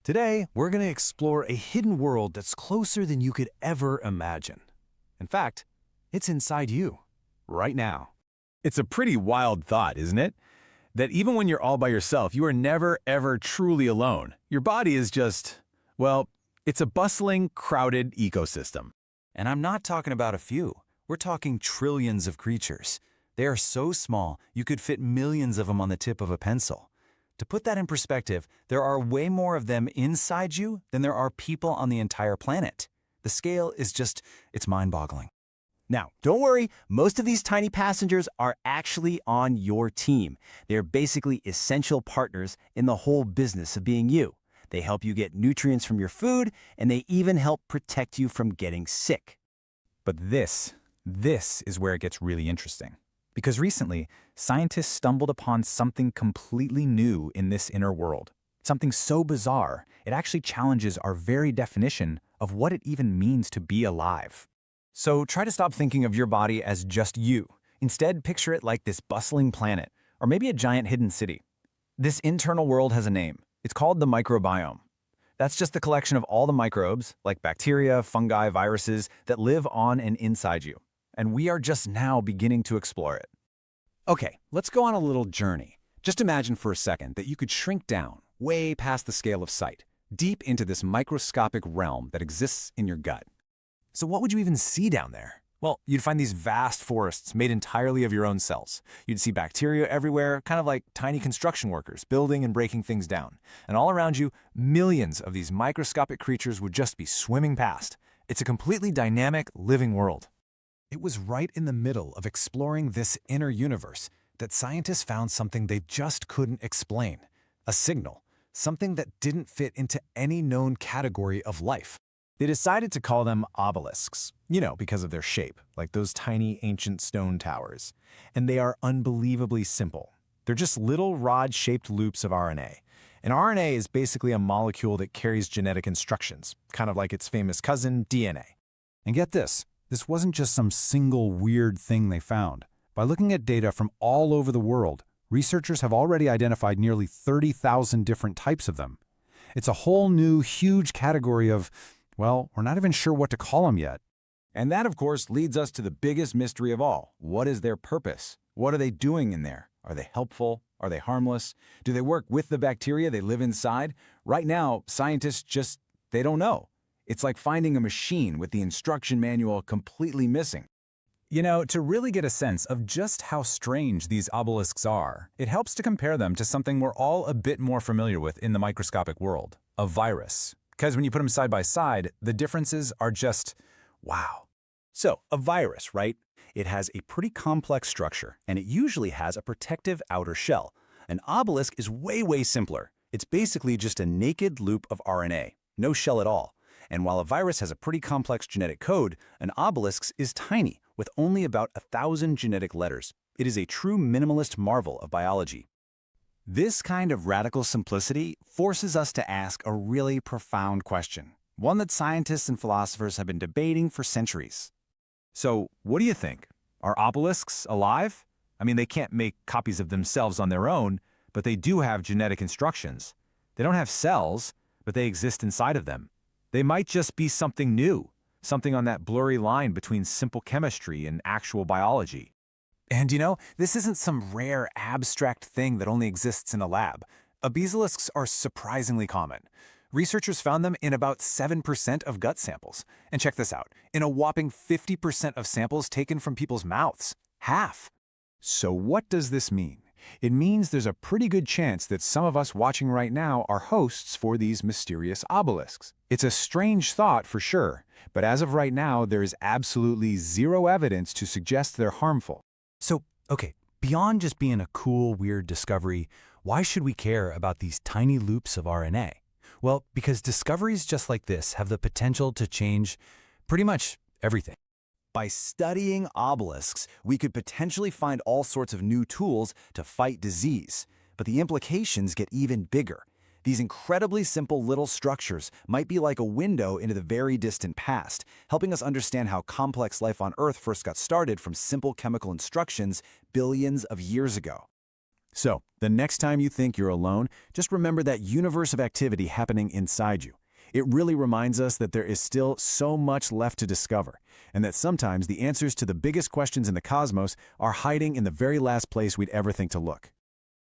Today, we're going to explore a hidden world that's closer than you could ever imagine. In fact, it's inside you, right now. It's a pretty wild thought, isn't it? That even when you're all by yourself, you are never, ever truly alone. Your body is just, well, it's a bustling, crowded ecosystem. And I'm not talking about a few. We're talking trillions of creatures. They are so small, you could fit millions of them on the tip of a pencil. To put that in perspective, there are way more of them inside you than there are people on the entire planet. The scale is just, it's mind-boggling. Now, don't worry, most of these tiny passengers are actually on your team. They're basically essential partners in the whole business of being you. They help you get nutrients from your food, and they even help protect you from getting sick. But this is where it gets really interesting. Because recently, scientists stumbled upon something completely new in this inner world. Something so bizarre, it actually challenges our very definition of what it even means to be alive. So try to stop thinking of your body as just you. Instead, picture it like this bustling planet, or maybe a giant hidden city. This internal world has a name. It's called the microbiome. That's just the collection of all the microbes, like bacteria, fungi, viruses, that live on and inside you. And we are just now beginning to explore it. Okay, let's go on a little journey. Just imagine for a second that you could shrink down, way past the scale of sight, deep into this microscopic realm that exists in your gut. So what would you even see down there? Well, you'd find these vast forests made entirely of your own cells. You'd see bacteria everywhere, kind of like tiny construction workers building and breaking things down. And all around you, millions of these microscopic creatures would just be swimming past. It's a completely dynamic, living world. It was right in the middle of exploring this inner universe that scientists found something they just couldn't explain. A signal, something that didn't fit into any known category of life. They decided to call them obelisks, because of their shape, like those tiny ancient stone towers. And they are unbelievably simple. They're just little rod-shaped loops of RNA. And RNA is basically a molecule that carries genetic instructions, kind of like its famous cousin, DNA. And get this wasn't just some single weird thing they found. By looking at data from all over the world, researchers have already identified nearly 30,000 different types of them. It's a whole new, huge category of, well, we're not even sure what to call them yet. And that, of course, leads us to the biggest mystery of all. What is their purpose? What are they doing in there? Are they helpful? Are they harmless? Do they work with the bacteria they live inside? Right now, scientists they don't know. It's like finding a machine with the instruction manual completely missing. To really get a sense of just how strange these obelisks are, it helps to compare them to something we're all a bit more familiar with in the microscopic world, a virus. Because when you put them side by side, the differences are just, wow. So, a virus, right? It has a pretty complex structure, and it usually has a protective outer shell. An obelisk is way, way simpler. It's basically just a naked loop of RNA, no shell at all. And while a virus has a pretty complex genetic code, an obelisk is tiny, with only about 1,000 genetic letters. It is a true minimalist marvel of biology. This kind of radical simplicity forces us to ask a really profound question, one that scientists and philosophers have been debating for centuries. So, what do you think? Are obelisks alive? I mean, they can't make copies of themselves on their own, but they do have genetic instructions. They don't have cells, but they exist inside of them. They might just be something new, something on that blurry line between simple chemistry and actual biology. And this isn't some rare abstract thing that only exists in a lab. Obelisks are surprisingly common. Researchers found them in about 7% of gut samples. And check this out, in a whopping 50% of samples taken from people's mouths. Half. So what does this mean? It means there's a pretty good chance that some of us watching right now are hosts for these mysterious obelisks. It's a strange thought for sure, but as of right now, there is absolutely zero evidence to suggest they're harmful. So, okay, beyond just being a cool, weird discovery, why should we care about these tiny loops of RNA? Well, because discoveries just like this have the potential to change pretty much everything. By studying obelisks, we could potentially find all sorts of new tools to fight disease. But the implications get even bigger. These incredibly simple little structures might be like a window into the very distant past, helping us understand how complex life on Earth first got started from simple chemical instructions billions of years ago. So, the next time you think you're alone, just remember that universe of activity happening inside you. It really reminds us that there is still so much left to discover, and that sometimes the answers to the biggest questions in the cosmos are hiding in the very last place we'd ever think to look.